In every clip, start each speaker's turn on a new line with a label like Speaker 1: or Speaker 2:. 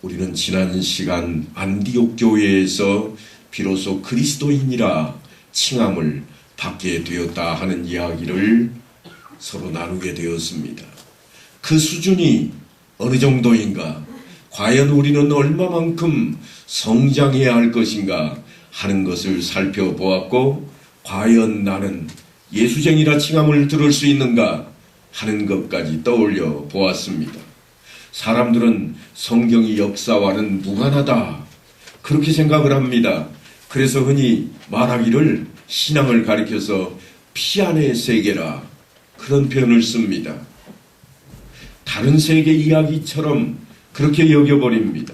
Speaker 1: 우리는 지난 시간 안디옥 교회에서 비로소 그리스도인이라 칭함을 받게 되었다 하는 이야기를 서로 나누게 되었습니다. 그 수준이 어느 정도인가, 과연 우리는 얼마만큼 성장해야 할 것인가 하는 것을 살펴보았고, 과연 나는 예수쟁이라 칭함을 들을 수 있는가 하는 것까지 떠올려 보았습니다. 사람들은 성경의 역사와는 무관하다, 그렇게 생각을 합니다. 그래서 흔히 말하기를 신앙을 가리켜서 피 안의 세계라, 그런 표현을 씁니다. 다른 세계 이야기처럼 그렇게 여겨버립니다.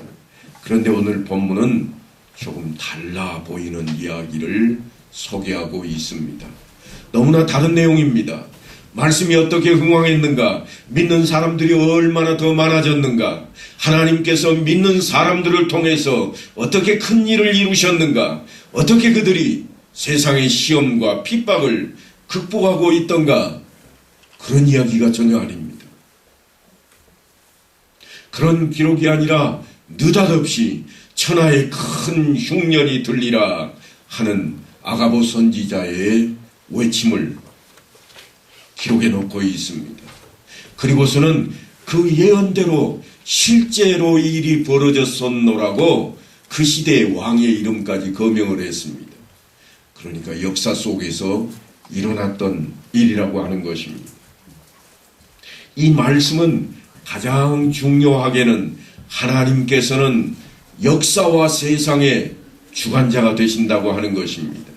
Speaker 1: 그런데 오늘 본문은 조금 달라 보이는 이야기를 소개하고 있습니다. 너무나 다른 내용입니다. 말씀이 어떻게 흥황했는가, 믿는 사람들이 얼마나 더 많아졌는가, 하나님께서 믿는 사람들을 통해서 어떻게 큰 일을 이루셨는가, 어떻게 그들이 세상의 시험과 핍박을 극복하고 있던가, 그런 이야기가 전혀 아닙니다. 그런 기록이 아니라 느닷없이 천하의 큰 흉년이 들리라 하는 아가보 선지자의 외침을 기록해 놓고 있습니다. 그리고서는 그 예언대로 실제로 이 일이 벌어졌었노라고 그 시대의 왕의 이름까지 거명을 했습니다. 그러니까 역사 속에서 일어났던 일이라고 하는 것입니다. 이 말씀은 가장 중요하게는 하나님께서는 역사와 세상의 주관자가 되신다고 하는 것입니다.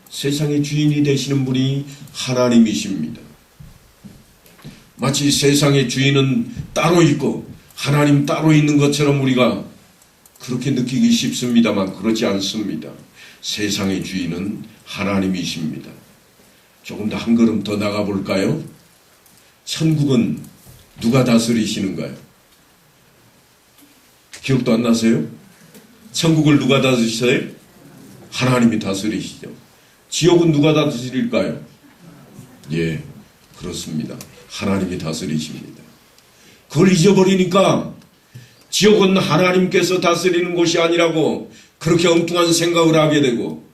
Speaker 1: 세상의 주인이 되시는 분이 하나님이십니다. 마치 세상의 주인은 따로 있고 하나님 따로 있는 것처럼 우리가 그렇게 느끼기 쉽습니다만 그렇지 않습니다. 세상의 주인은 하나님이십니다. 조금 더 한 걸음 더 나가 볼까요? 천국은 누가 다스리시는가요? 기억도 안 나세요? 천국을 누가 다스리세요? 하나님이 다스리시죠. 지옥은 누가 다스릴까요? 예, 그렇습니다. 하나님이 다스리십니다. 그걸 잊어버리니까 지옥은 하나님께서 다스리는 곳이 아니라고 그렇게 엉뚱한 생각을 하게 되고,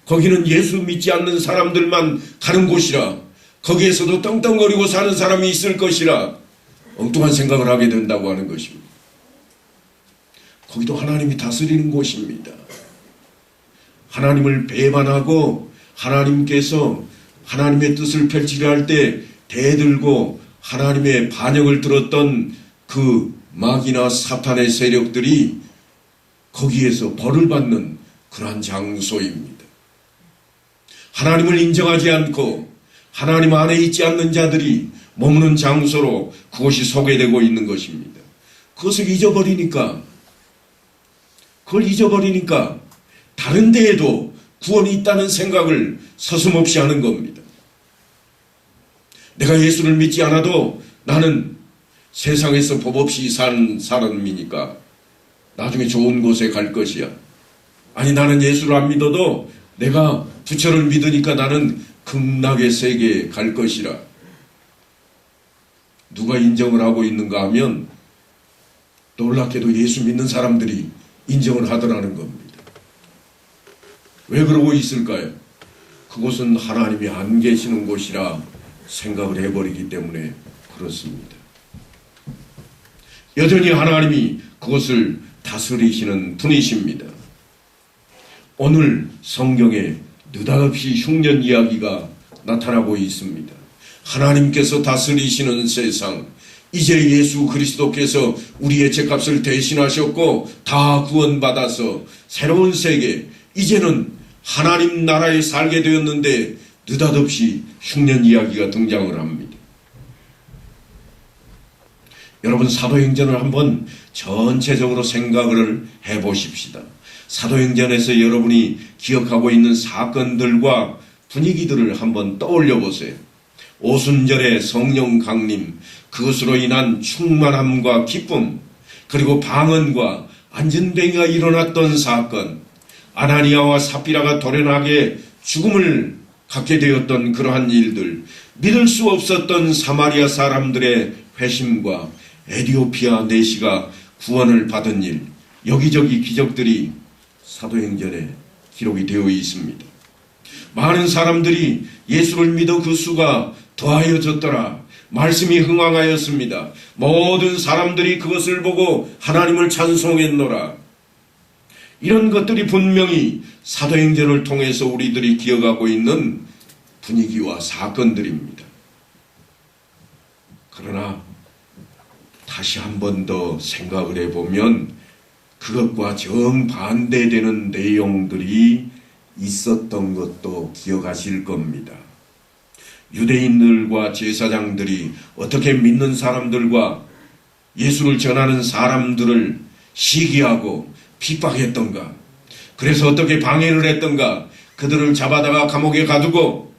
Speaker 1: 거기는 예수 믿지 않는 사람들만 가는 곳이라, 거기에서도 떵떵거리고 사는 사람이 있을 것이라 엉뚱한 생각을 하게 된다고 하는 것입니다. 거기도 하나님이 다스리는 곳입니다. 하나님을 배반하고 하나님께서 하나님의 뜻을 펼치려 할 때 대들고 하나님의 반역을 들었던 그 마귀나 사탄의 세력들이 거기에서 벌을 받는 그러한 장소입니다. 하나님을 인정하지 않고 하나님 안에 있지 않는 자들이 머무는 장소로 그것이 소개되고 있는 것입니다. 그것을 잊어버리니까, 그걸 잊어버리니까 다른 데에도 구원이 있다는 생각을 서슴없이 하는 겁니다. 내가 예수를 믿지 않아도 나는 세상에서 법 없이 산 사람이니까 나중에 좋은 곳에 갈 것이야. 아니, 나는 예수를 안 믿어도 내가 부처를 믿으니까 나는 극락의 세계에 갈 것이라. 누가 인정을 하고 있는가 하면 놀랍게도 예수 믿는 사람들이 인정을 하더라는 겁니다. 왜 그러고 있을까요? 그곳은 하나님이 안 계시는 곳이라 생각을 해버리기 때문에 그렇습니다. 여전히 하나님이 그것을 다스리시는 분이십니다. 오늘 성경에 느닷없이 흉년 이야기가 나타나고 있습니다. 하나님께서 다스리시는 세상, 이제 예수 그리스도께서 우리의 죄값을 대신하셨고 다 구원받아서 새로운 세계, 이제는 하나님 나라에 살게 되었는데 느닷없이 흉년 이야기가 등장을 합니다. 여러분, 사도행전을 한번 전체적으로 생각을 해보십시다. 사도행전에서 여러분이 기억하고 있는 사건들과 분위기들을 한번 떠올려 보세요. 오순절의 성령 강림, 그것으로 인한 충만함과 기쁨, 그리고 방언과 안전뱅이가 일어났던 사건, 아나니아와 삽비라가 돌연하게 죽음을 갖게 되었던 그러한 일들, 믿을 수 없었던 사마리아 사람들의 회심과 에디오피아 내시가 구원을 받은 일, 여기저기 기적들이 사도행전에 기록이 되어 있습니다. 많은 사람들이 예수를 믿어 그 수가 더하여졌더라. 말씀이 흥황하였습니다. 모든 사람들이 그것을 보고 하나님을 찬송했노라. 이런 것들이 분명히 사도행전을 통해서 우리들이 기억하고 있는 분위기와 사건들입니다. 그러나 다시 한 번 더 생각을 해보면 그것과 정반대되는 내용들이 있었던 것도 기억하실 겁니다. 유대인들과 제사장들이 어떻게 믿는 사람들과 예수를 전하는 사람들을 시기하고 핍박했던가, 그래서 어떻게 방해를 했던가, 그들을 잡아다가 감옥에 가두고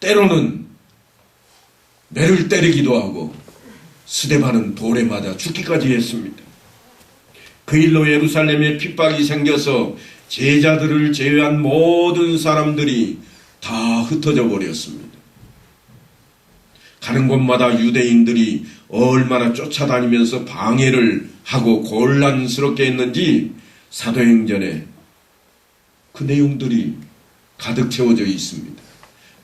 Speaker 1: 때로는 매를 때리기도 하고 스데반은 돌에 맞아 죽기까지 했습니다. 그 일로 예루살렘에 핍박이 생겨서 제자들을 제외한 모든 사람들이 다 흩어져 버렸습니다. 가는 곳마다 유대인들이 얼마나 쫓아다니면서 방해를 하고 곤란스럽게 했는지 사도행전에 그 내용들이 가득 채워져 있습니다.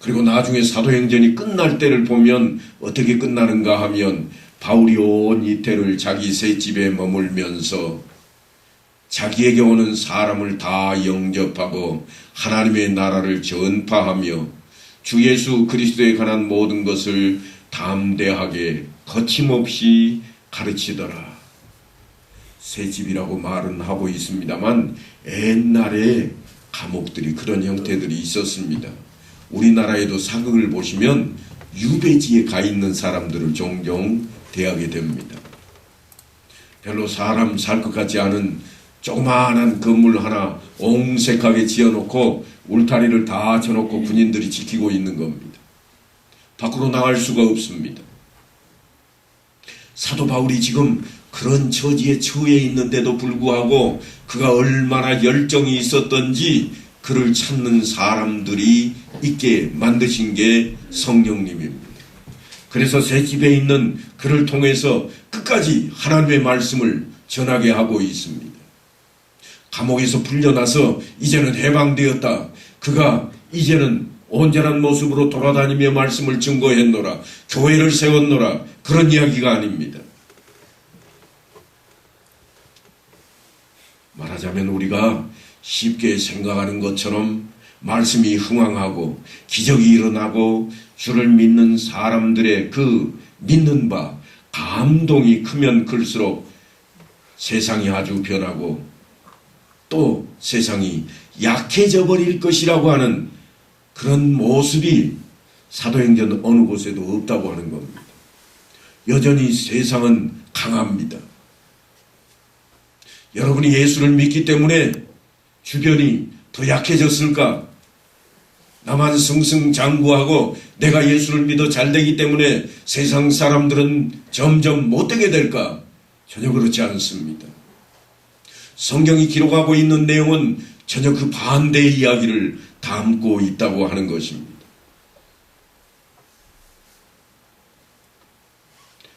Speaker 1: 그리고 나중에 사도행전이 끝날 때를 보면 어떻게 끝나는가 하면 바울이 온 이태를 자기 새 집에 머물면서 자기에게 오는 사람을 다 영접하고 하나님의 나라를 전파하며 주 예수 그리스도에 관한 모든 것을 담대하게 거침없이 가르치더라. 새 집이라고 말은 하고 있습니다만 옛날에 감옥들이 그런 형태들이 있었습니다. 우리나라에도 사극을 보시면 유배지에 가 있는 사람들을 종종 대하게 됩니다. 별로 사람 살 것 같지 않은 조그마한 건물 하나 옹색하게 지어놓고 울타리를 다 쳐놓고 군인들이 지키고 있는 겁니다. 밖으로 나갈 수가 없습니다. 사도 바울이 지금 그런 처지에 처해 있는데도 불구하고 그가 얼마나 열정이 있었던지 그를 찾는 사람들이 있게 만드신 게 성령님입니다. 그래서 새 집에 있는 그를 통해서 끝까지 하나님의 말씀을 전하게 하고 있습니다. 감옥에서 풀려나서 이제는 해방되었다. 그가 이제는 온전한 모습으로 돌아다니며 말씀을 증거했노라. 교회를 세웠노라. 그런 이야기가 아닙니다. 말하자면 우리가 쉽게 생각하는 것처럼 말씀이 흥황하고 기적이 일어나고 주를 믿는 사람들의 그 믿는 바 감동이 크면 클수록 세상이 아주 변하고 또 세상이 약해져 버릴 것이라고 하는 그런 모습이 사도행전 어느 곳에도 없다고 하는 겁니다. 여전히 세상은 강합니다. 여러분이 예수를 믿기 때문에 주변이 더 약해졌을까? 나만 승승장구하고 내가 예수를 믿어 잘되기 때문에 세상 사람들은 점점 못되게 될까? 전혀 그렇지 않습니다. 성경이 기록하고 있는 내용은 전혀 그 반대의 이야기를 담고 있다고 하는 것입니다.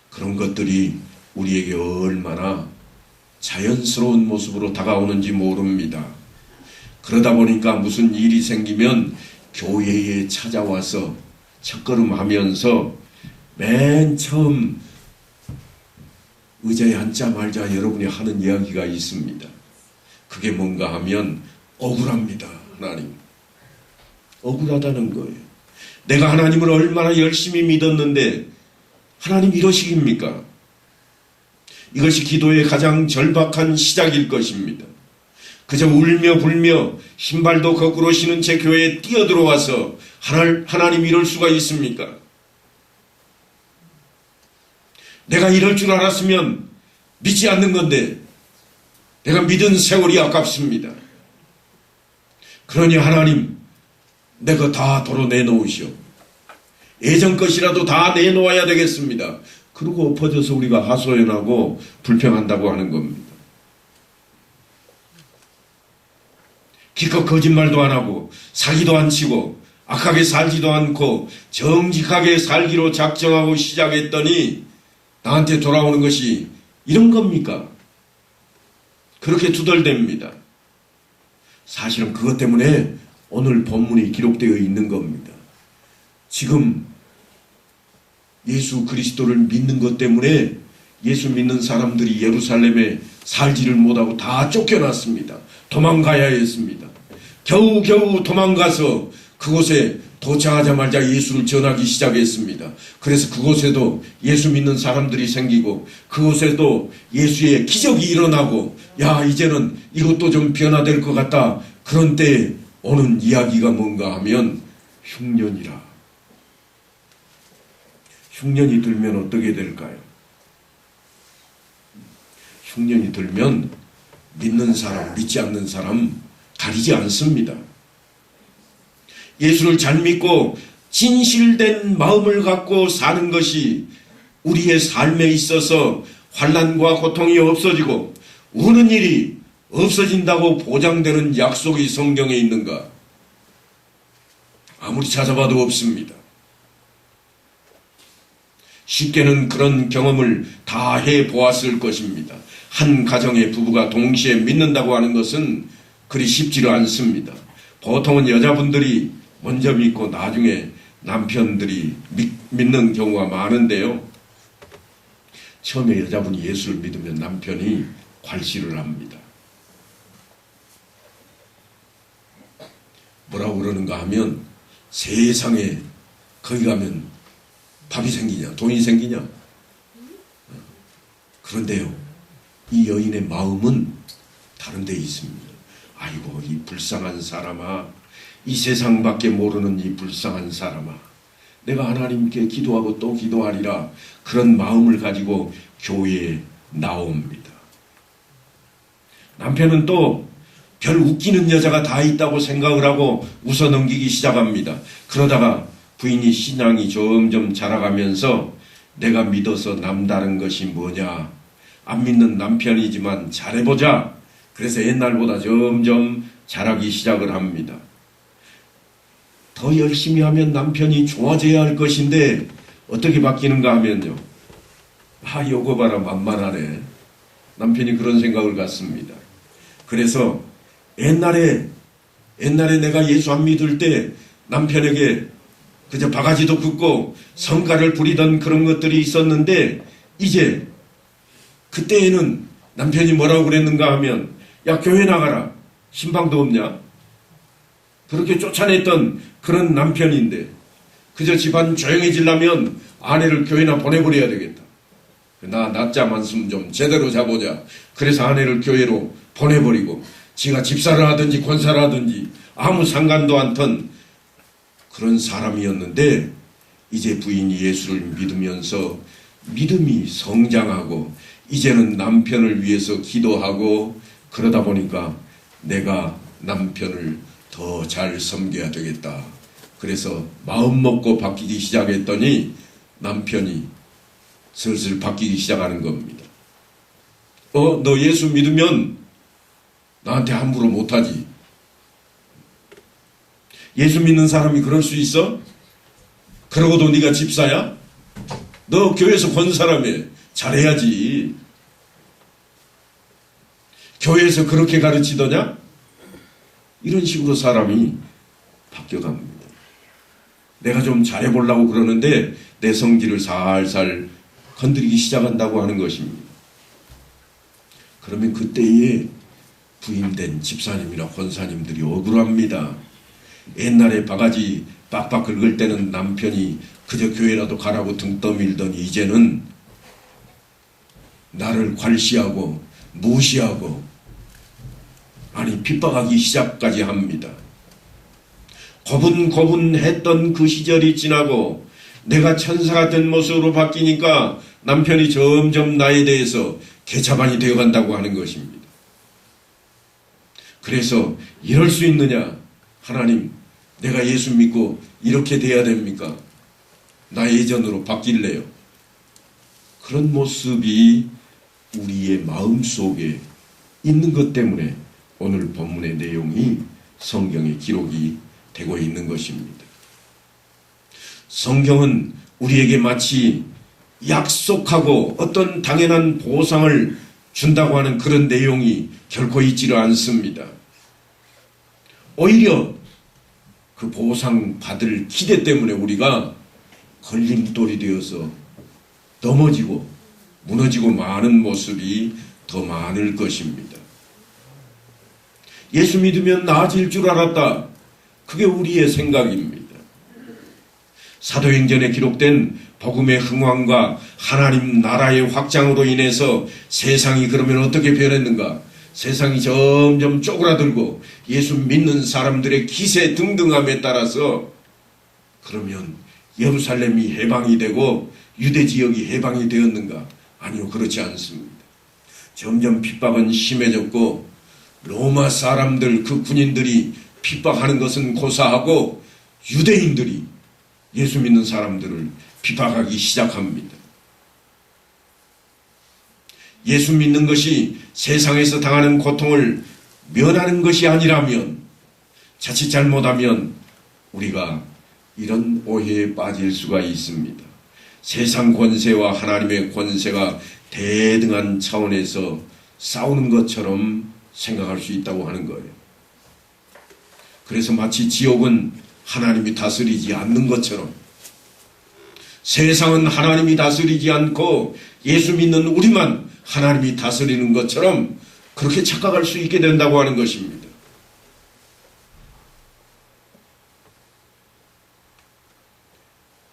Speaker 1: 그런 것들이 우리에게 얼마나 자연스러운 모습으로 다가오는지 모릅니다. 그러다 보니까 무슨 일이 생기면 교회에 찾아와서 첫걸음하면서 맨 처음 의자에 앉자마자 여러분이 하는 이야기가 있습니다. 그게 뭔가 하면 억울합니다. 하나님. 억울하다는 거예요. 내가 하나님을 얼마나 열심히 믿었는데 하나님 이러시깁니까? 이것이 기도의 가장 절박한 시작일 것입니다. 그저 울며 불며 신발도 거꾸로 신은 제 교회에 뛰어들어와서 하나님 이럴 수가 있습니까? 내가 이럴 줄 알았으면 믿지 않는 건데 내가 믿은 세월이 아깝습니다. 그러니 하나님 내가 다 도로 내놓으시오. 예전 것이라도 다 내놓아야 되겠습니다. 그러고 엎어져서 우리가 하소연하고 불평한다고 하는 겁니다. 기껏 거짓말도 안 하고 사기도 안 치고 악하게 살지도 않고 정직하게 살기로 작정하고 시작했더니 나한테 돌아오는 것이 이런 겁니까? 그렇게 투덜댑니다. 사실은 그것 때문에 오늘 본문이 기록되어 있는 겁니다. 지금 예수 그리스도를 믿는 것 때문에 예수 믿는 사람들이 예루살렘에 살지를 못하고 다 쫓겨났습니다. 도망가야 했습니다. 겨우겨우 도망가서 그곳에 도착하자마자 예수를 전하기 시작했습니다. 그래서 그곳에도 예수 믿는 사람들이 생기고 그곳에도 예수의 기적이 일어나고 야 이제는 이것도 좀 변화될 것 같다. 그런 때에 오는 이야기가 뭔가 하면 흉년이라. 흉년이 들면 어떻게 될까요? 흉년이 들면 믿는 사람, 믿지 않는 사람 가리지 않습니다. 예수를 잘 믿고 진실된 마음을 갖고 사는 것이 우리의 삶에 있어서 환난과 고통이 없어지고 우는 일이 없어진다고 보장되는 약속이 성경에 있는가? 아무리 찾아봐도 없습니다. 쉽게는 그런 경험을 다 해보았을 것입니다. 한 가정의 부부가 동시에 믿는다고 하는 것은 그리 쉽지를 않습니다. 보통은 여자분들이 먼저 믿고 나중에 남편들이 믿는 경우가 많은데요. 처음에 여자분이 예수를 믿으면 남편이 괄시를 합니다. 뭐라고 그러는가 하면 세상에 거기 가면 밥이 생기냐 돈이 생기냐. 그런데요 이 여인의 마음은 다른 데 있습니다. 아이고 이 불쌍한 사람아, 이 세상밖에 모르는 이 불쌍한 사람아, 내가 하나님께 기도하고 또 기도하리라. 그런 마음을 가지고 교회에 나옵니다. 남편은 또 별 웃기는 여자가 다 있다고 생각을 하고 웃어 넘기기 시작합니다. 그러다가 부인이 신앙이 점점 자라가면서 내가 믿어서 남다른 것이 뭐냐, 안 믿는 남편이지만 잘해보자. 그래서 옛날보다 점점 잘하기 시작을 합니다. 더 열심히 하면 남편이 좋아져야 할 것인데 어떻게 바뀌는가 하면요, 요거 봐라 만만하네. 남편이 그런 생각을 갖습니다. 그래서 옛날에 내가 예수 안 믿을 때 남편에게 그저 바가지도 긋고 성가를 부리던 그런 것들이 있었는데 이제 그때에는 남편이 뭐라고 그랬는가 하면 야 교회 나가라. 신방도 없냐? 그렇게 쫓아냈던 그런 남편인데 그저 집안 조용해지려면 아내를 교회나 보내버려야 되겠다. 나 낮잠 한숨 좀 제대로 자보자. 그래서 아내를 교회로 보내버리고 지가 집사를 하든지 권사를 하든지 아무 상관도 않던 그런 사람이었는데 이제 부인이 예수를 믿으면서 믿음이 성장하고 이제는 남편을 위해서 기도하고 그러다 보니까 내가 남편을 더 잘 섬겨야 되겠다. 그래서 마음 먹고 바뀌기 시작했더니 남편이 슬슬 바뀌기 시작하는 겁니다. 너 예수 믿으면 나한테 함부로 못하지. 예수 믿는 사람이 그럴 수 있어? 그러고도 네가 집사야? 너 교회에서 권사라며 잘해야지. 교회에서 그렇게 가르치더냐? 이런 식으로 사람이 바뀌어갑니다. 내가 좀 잘해보려고 그러는데 내 성질을 살살 건드리기 시작한다고 하는 것입니다. 그러면 그때에 부임된 집사님이나 권사님들이 억울합니다. 옛날에 바가지 빡빡 긁을 때는 남편이 그저 교회라도 가라고 등 떠밀더니 이제는 나를 괄시하고 무시하고 아니 핍박하기 시작까지 합니다. 고분고분했던 그 시절이 지나고 내가 천사가 된 모습으로 바뀌니까 남편이 점점 나에 대해서 개차반이 되어간다고 하는 것입니다. 그래서 이럴 수 있느냐? 하나님, 내가 예수 믿고 이렇게 돼야 됩니까? 나 예전으로 바뀔래요. 그런 모습이 우리의 마음속에 있는 것 때문에 오늘 본문의 내용이 성경에 기록이 되고 있는 것입니다. 성경은 우리에게 마치 약속하고 어떤 당연한 보상을 준다고 하는 그런 내용이 결코 있지를 않습니다. 오히려 그 보상 받을 기대 때문에 우리가 걸림돌이 되어서 넘어지고 무너지고 마는 모습이 더 많을 것입니다. 예수 믿으면 나아질 줄 알았다. 그게 우리의 생각입니다. 사도행전에 기록된 복음의 흥왕과 하나님 나라의 확장으로 인해서 세상이 그러면 어떻게 변했는가? 세상이 점점 쪼그라들고 예수 믿는 사람들의 기세 등등함에 따라서 그러면 예루살렘이 해방이 되고 유대 지역이 해방이 되었는가? 아니요, 그렇지 않습니다. 점점 핍박은 심해졌고 로마 사람들, 그 군인들이 핍박하는 것은 고사하고 유대인들이 예수 믿는 사람들을 핍박하기 시작합니다. 예수 믿는 것이 세상에서 당하는 고통을 면하는 것이 아니라면, 자칫 잘못하면 우리가 이런 오해에 빠질 수가 있습니다. 세상 권세와 하나님의 권세가 대등한 차원에서 싸우는 것처럼 생각할 수 있다고 하는 거예요. 그래서 마치 지옥은 하나님이 다스리지 않는 것처럼 세상은 하나님이 다스리지 않고 예수 믿는 우리만 하나님이 다스리는 것처럼 그렇게 착각할 수 있게 된다고 하는 것입니다.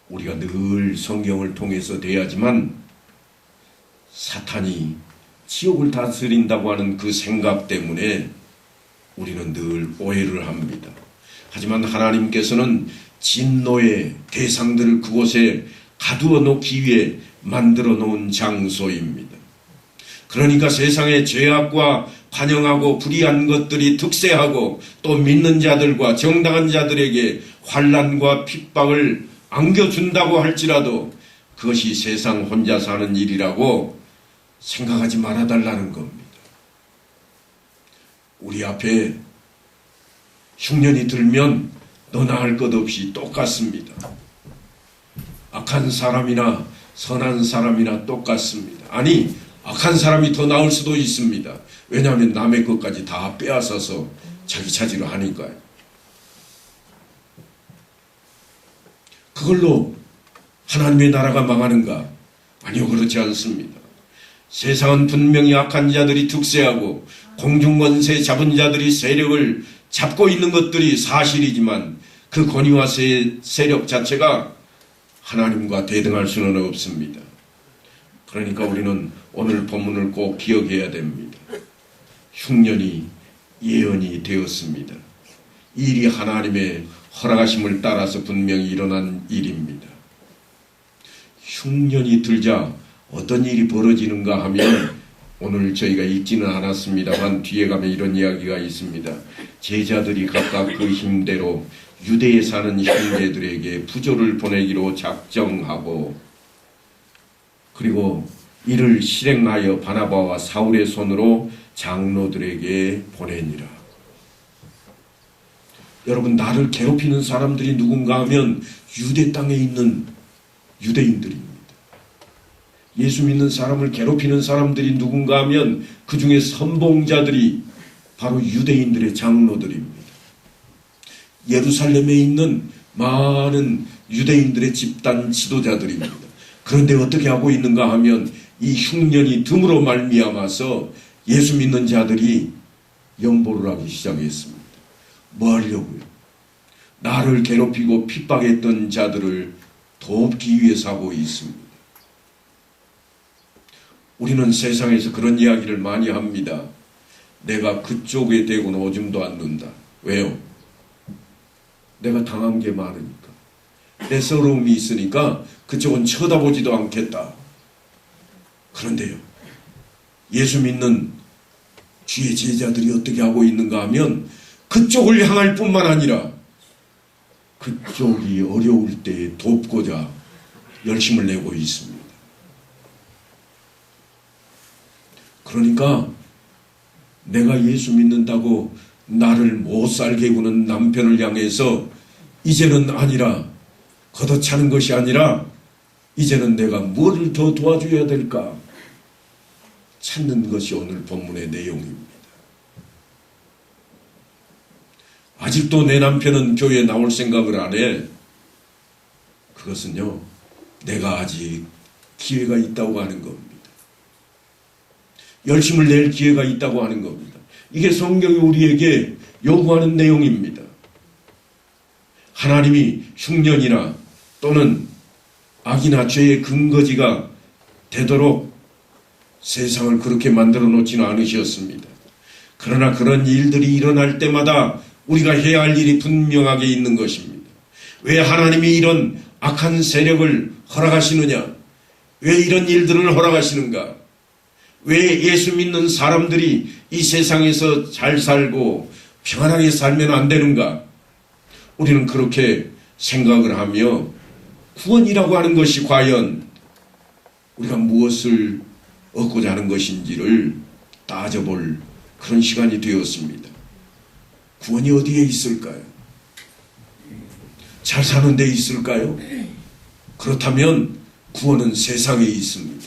Speaker 1: 우리가 늘 성경을 통해서 대하지만 사탄이 지옥을 다스린다고 하는 그 생각 때문에 우리는 늘 오해를 합니다. 하지만 하나님께서는 진노의 대상들을 그곳에 가두어 놓기 위해 만들어 놓은 장소입니다. 그러니까 세상의 죄악과 관영하고 불의한 것들이 득세하고 또 믿는 자들과 정당한 자들에게 환난과 핍박을 안겨준다고 할지라도 그것이 세상 혼자 사는 일이라고 생각하지 말아달라는 겁니다. 우리 앞에 흉년이 들면 너나 할 것 없이 똑같습니다. 악한 사람이나 선한 사람이나 똑같습니다. 아니, 악한 사람이 더 나을 수도 있습니다. 왜냐하면 남의 것까지 다 빼앗아서 자기 차지로 하니까요. 그걸로 하나님의 나라가 망하는가? 아니요, 그렇지 않습니다. 세상은 분명히 악한 자들이 득세하고 공중권세 잡은 자들이 세력을 잡고 있는 것들이 사실이지만 그 권위와 세력 자체가 하나님과 대등할 수는 없습니다. 그러니까 우리는 오늘 본문을 꼭 기억해야 됩니다. 흉년이 예언이 되었습니다. 이 일이 하나님의 허락하심을 따라서 분명히 일어난 일입니다. 흉년이 들자 어떤 일이 벌어지는가 하면 오늘 저희가 읽지는 않았습니다만 뒤에 가면 이런 이야기가 있습니다. 제자들이 각각 그 힘대로 유대에 사는 형제들에게 부조를 보내기로 작정하고 그리고 이를 실행하여 바나바와 사울의 손으로 장로들에게 보내니라. 여러분, 나를 괴롭히는 사람들이 누군가 하면 유대 땅에 있는 유대인들입니다. 예수 믿는 사람을 괴롭히는 사람들이 누군가 하면 그 중에 선봉자들이 바로 유대인들의 장로들입니다. 예루살렘에 있는 많은 유대인들의 집단 지도자들입니다. 그런데 어떻게 하고 있는가 하면 이 흉년이 듬으로 말미암아서 예수 믿는 자들이 영보를 하기 시작했습니다. 뭐 하려고요? 나를 괴롭히고 핍박했던 자들을 돕기 위해서 하고 있습니다. 우리는 세상에서 그런 이야기를 많이 합니다. 내가 그쪽에 대고는 오줌도 안 눈다. 왜요? 내가 당한 게 많으니까. 내 서러움이 있으니까 그쪽은 쳐다보지도 않겠다. 그런데요, 예수 믿는 주의 제자들이 어떻게 하고 있는가 하면 그쪽을 향할 뿐만 아니라 그쪽이 어려울 때 돕고자 열심을 내고 있습니다. 그러니까 내가 예수 믿는다고 나를 못 살게 구는 남편을 향해서 이제는 아니라 걷어차는 것이 아니라 이제는 내가 뭐를 더 도와줘야 될까? 찾는 것이 오늘 본문의 내용입니다. 아직도 내 남편은 교회에 나올 생각을 안 해. 그것은요, 내가 아직 기회가 있다고 하는 겁니다. 열심을 낼 기회가 있다고 하는 겁니다. 이게 성경이 우리에게 요구하는 내용입니다. 하나님이 흉년이나 또는 악이나 죄의 근거지가 되도록 세상을 그렇게 만들어 놓지는 않으셨습니다. 그러나 그런 일들이 일어날 때마다 우리가 해야 할 일이 분명하게 있는 것입니다. 왜 하나님이 이런 악한 세력을 허락하시느냐? 왜 이런 일들을 허락하시는가? 왜 예수 믿는 사람들이 이 세상에서 잘 살고 평안하게 살면 안 되는가? 우리는 그렇게 생각을 하며 구원이라고 하는 것이 과연 우리가 무엇을 얻고자 하는 것인지를 따져볼 그런 시간이 되었습니다. 구원이 어디에 있을까요? 잘 사는 데 있을까요? 그렇다면 구원은 세상에 있습니다.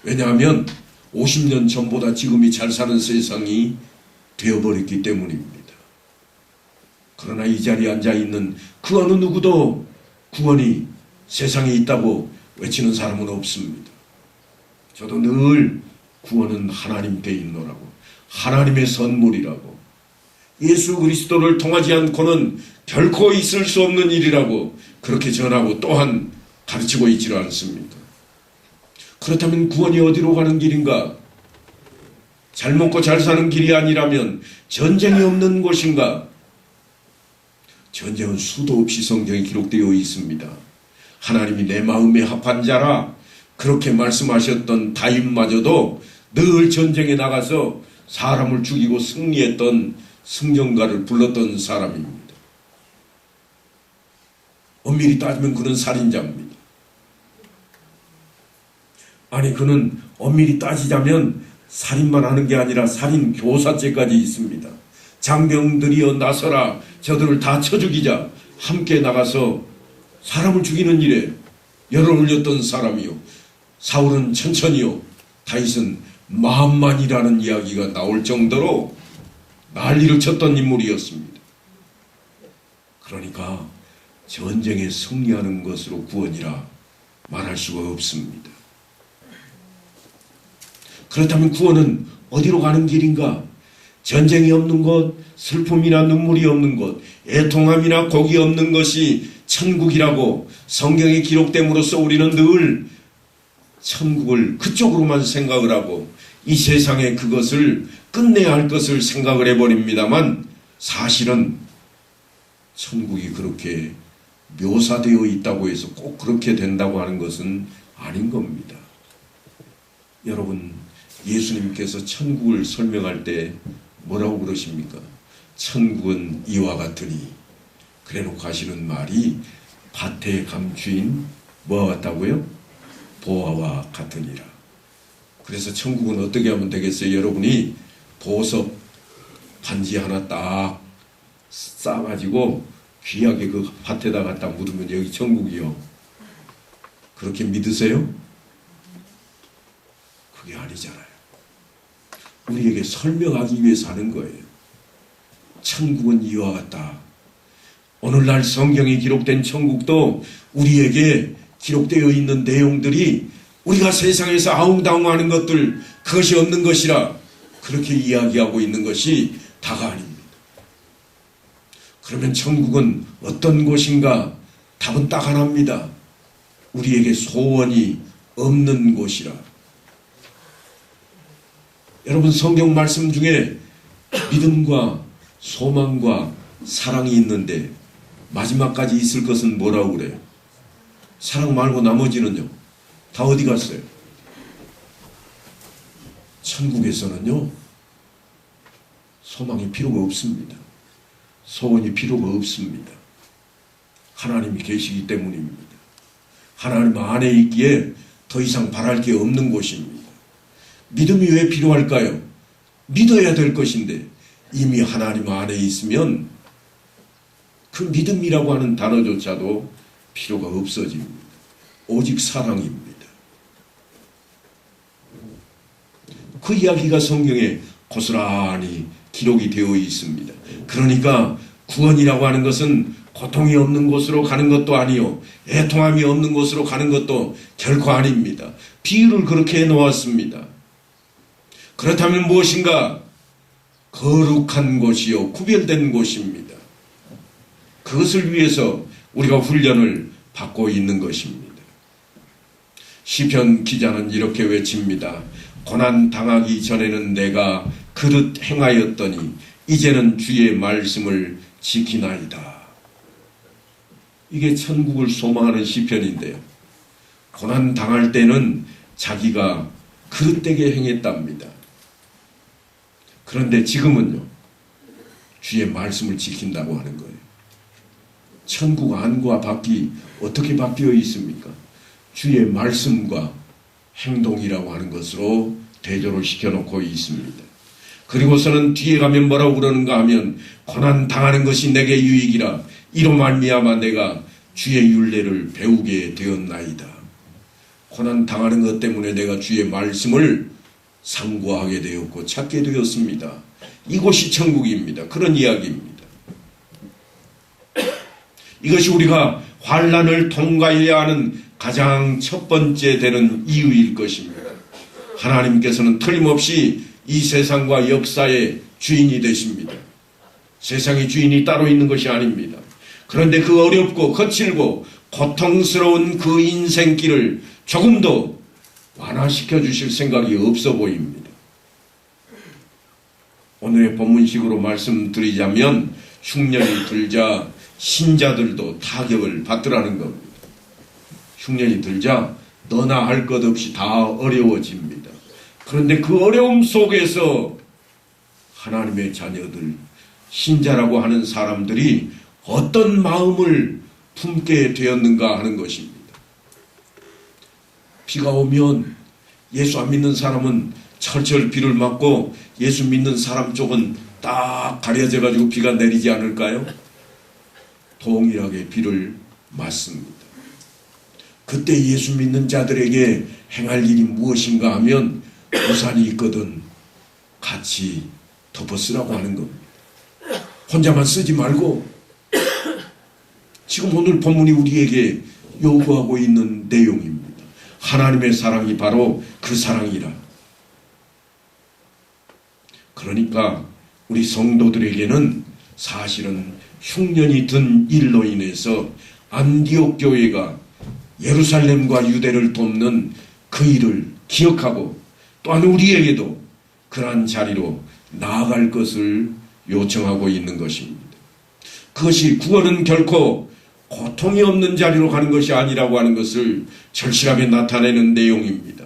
Speaker 1: 왜냐하면 50년 전보다 지금이 잘 사는 세상이 되어버렸기 때문입니다. 그러나 이 자리에 앉아있는 그 어느 누구도 구원이 세상에 있다고 외치는 사람은 없습니다. 저도 늘 구원은 하나님께 있노라고, 하나님의 선물이라고, 예수 그리스도를 통하지 않고는 결코 있을 수 없는 일이라고 그렇게 전하고 또한 가르치고 있지를 않습니다. 그렇다면 구원이 어디로 가는 길인가? 잘 먹고 잘 사는 길이 아니라면 전쟁이 없는 곳인가? 전쟁은 수도 없이 성경에 기록되어 있습니다. 하나님이 내 마음에 합한 자라 그렇게 말씀하셨던 다윗마저도 늘 전쟁에 나가서 사람을 죽이고 승리했던 승전가를 불렀던 사람입니다. 엄밀히 따지면 그는 살인자입니다. 아니, 그는 엄밀히 따지자면 살인만 하는 게 아니라 살인 교사죄까지 있습니다. 장병들이여 나서라, 저들을 다 쳐 죽이자. 함께 나가서 사람을 죽이는 일에 열을 올렸던 사람이요, 사울은 천천히요, 다윗은 마음만이라는 이야기가 나올 정도로 난리를 쳤던 인물이었습니다. 그러니까 전쟁에 승리하는 것으로 구원이라 말할 수가 없습니다. 그렇다면 구원은 어디로 가는 길인가? 전쟁이 없는 곳, 슬픔이나 눈물이 없는 곳, 애통함이나 곡이 없는 것이 천국이라고 성경에 기록됨으로써 우리는 늘 천국을 그쪽으로만 생각을 하고 이 세상에 그것을 끝내야 할 것을 생각을 해버립니다만, 사실은 천국이 그렇게 묘사되어 있다고 해서 꼭 그렇게 된다고 하는 것은 아닌 겁니다. 여러분, 예수님께서 천국을 설명할 때 뭐라고 그러십니까? 천국은 이와 같으니, 그래놓고 하시는 말이 밭에 감추인 뭐와 같다고요? 보화와 같으니라. 그래서 천국은 어떻게 하면 되겠어요? 여러분이 보석 반지 하나 딱 싸가지고 귀하게 그 밭에다 갖다 묻으면 여기 천국이요. 그렇게 믿으세요? 그게 아니잖아요. 우리에게 설명하기 위해서 하는 거예요. 천국은 이와 같다. 오늘날 성경에 기록된 천국도 우리에게 기록되어 있는 내용들이 우리가 세상에서 아웅다웅하는 것들, 그것이 없는 것이라 그렇게 이야기하고 있는 것이 다가 아닙니다. 그러면 천국은 어떤 곳인가? 답은 딱 하나입니다. 우리에게 소원이 없는 곳이라. 여러분, 성경 말씀 중에 믿음과 소망과 사랑이 있는데 마지막까지 있을 것은 뭐라고 그래요? 사랑 말고 나머지는요? 다 어디 갔어요? 천국에서는요, 소망이 필요가 없습니다. 소원이 필요가 없습니다. 하나님이 계시기 때문입니다. 하나님 안에 있기에 더 이상 바랄 게 없는 곳입니다. 믿음이 왜 필요할까요? 믿어야 될 것인데 이미 하나님 안에 있으면 그 믿음이라고 하는 단어조차도 필요가 없어집니다. 오직 사랑입니다. 그 이야기가 성경에 고스란히 기록이 되어 있습니다. 그러니까 구원이라고 하는 것은 고통이 없는 곳으로 가는 것도 아니요, 애통함이 없는 곳으로 가는 것도 결코 아닙니다. 비유를 그렇게 해놓았습니다. 그렇다면 무엇인가? 거룩한 곳이요, 구별된 곳입니다. 그것을 위해서 우리가 훈련을 받고 있는 것입니다. 시편 기자는 이렇게 외칩니다. 고난 당하기 전에는 내가 그릇 행하였더니 이제는 주의 말씀을 지키나이다. 이게 천국을 소망하는 시편인데요. 고난 당할 때는 자기가 그릇되게 행했답니다. 그런데 지금은요, 주의 말씀을 지킨다고 하는 거예요. 천국 안과 밖이 어떻게 바뀌어 있습니까? 주의 말씀과 행동이라고 하는 것으로 대조를 시켜놓고 있습니다. 그리고서는 뒤에 가면 뭐라고 그러는가 하면 고난 당하는 것이 내게 유익이라 이로 말미암아 내가 주의 율례를 배우게 되었나이다. 고난 당하는 것 때문에 내가 주의 말씀을 상고하게 되었고 찾게 되었습니다. 이곳이 천국입니다. 그런 이야기입니다. 이것이 우리가 환난을 통과해야 하는 가장 첫 번째 되는 이유일 것입니다. 하나님께서는 틀림없이 이 세상과 역사의 주인이 되십니다. 세상의 주인이 따로 있는 것이 아닙니다. 그런데 그 어렵고 거칠고 고통스러운 그 인생길을 조금도 완화시켜 주실 생각이 없어 보입니다. 오늘의 본문식으로 말씀드리자면 흉년이 들자 신자들도 타격을 받으라는 겁니다. 흉년이 들자 너나 할 것 없이 다 어려워집니다. 그런데 그 어려움 속에서 하나님의 자녀들, 신자라고 하는 사람들이 어떤 마음을 품게 되었는가 하는 것입니다. 비가 오면 예수 안 믿는 사람은 철철 비를 맞고 예수 믿는 사람 쪽은 딱 가려져 가지고 비가 내리지 않을까요? 동일하게 비를 맞습니다. 그때 예수 믿는 자들에게 행할 일이 무엇인가 하면 우산이 있거든 같이 덮어쓰라고 하는 겁니다. 혼자만 쓰지 말고 지금 오늘 본문이 우리에게 요구하고 있는 내용입니다. 하나님의 사랑이 바로 그 사랑이라. 그러니까 우리 성도들에게는 사실은 흉년이 든 일로 인해서 안디옥 교회가 예루살렘과 유대를 돕는 그 일을 기억하고 또한 우리에게도 그러한 자리로 나아갈 것을 요청하고 있는 것입니다. 그것이 구원은 결코 고통이 없는 자리로 가는 것이 아니라고 하는 것을 절실하게 나타내는 내용입니다.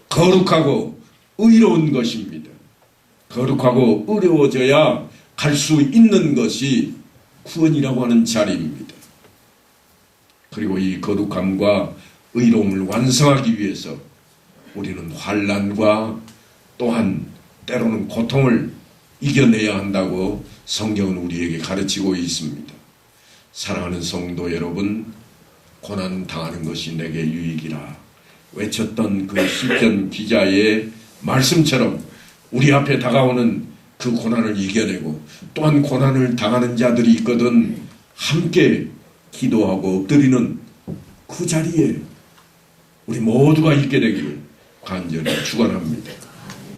Speaker 1: 거룩하고 의로운 것입니다. 거룩하고 의로워져야 갈 수 있는 것이 구원이라고 하는 자리입니다. 그리고 이 거룩함과 의로움을 완성하기 위해서 우리는 환난과 또한 때로는 고통을 이겨내야 한다고 성경은 우리에게 가르치고 있습니다. 사랑하는 성도 여러분, 고난 당하는 것이 내게 유익이라 외쳤던 그 시편 기자의 말씀처럼 우리 앞에 다가오는 그 고난을 이겨내고 또한 고난을 당하는 자들이 있거든 함께 기도하고 엎드리는 그 자리에 우리 모두가 있게 되기를 간절히 축원합니다.